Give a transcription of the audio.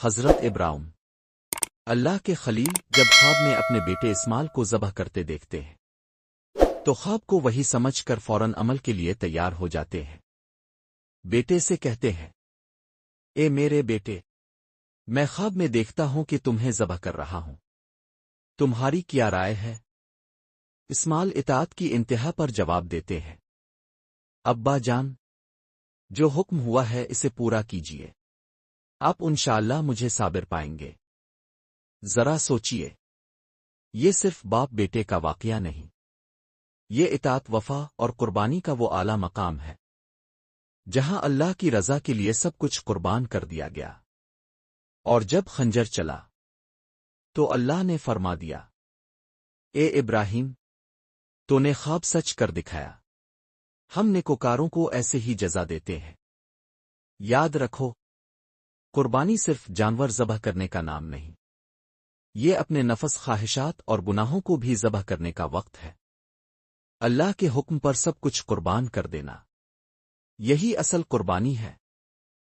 حضرت ابراہیم اللہ کے خلیل جب خواب میں اپنے بیٹے اسماعیل کو ذبح کرتے دیکھتے ہیں تو خواب کو وہی سمجھ کر فوراً عمل کے لیے تیار ہو جاتے ہیں۔ بیٹے سے کہتے ہیں، اے میرے بیٹے، میں خواب میں دیکھتا ہوں کہ تمہیں ذبح کر رہا ہوں، تمہاری کیا رائے ہے؟ اسماعیل اطاعت کی انتہا پر جواب دیتے ہیں، ابا جان، جو حکم ہوا ہے اسے پورا کیجیے، آپ انشاءاللہ مجھے صابر پائیں گے۔ ذرا سوچئے، یہ صرف باپ بیٹے کا واقعہ نہیں، یہ اطاعت، وفا اور قربانی کا وہ اعلیٰ مقام ہے جہاں اللہ کی رضا کے لیے سب کچھ قربان کر دیا گیا۔ اور جب خنجر چلا تو اللہ نے فرما دیا، اے ابراہیم، تو نے خواب سچ کر دکھایا، ہم نیکوکاروں کو ایسے ہی جزا دیتے ہیں۔ یاد رکھو، قربانی صرف جانور ذبح کرنے کا نام نہیں، یہ اپنے نفس، خواہشات اور گناہوں کو بھی ذبح کرنے کا وقت ہے۔ اللہ کے حکم پر سب کچھ قربان کر دینا، یہی اصل قربانی ہے۔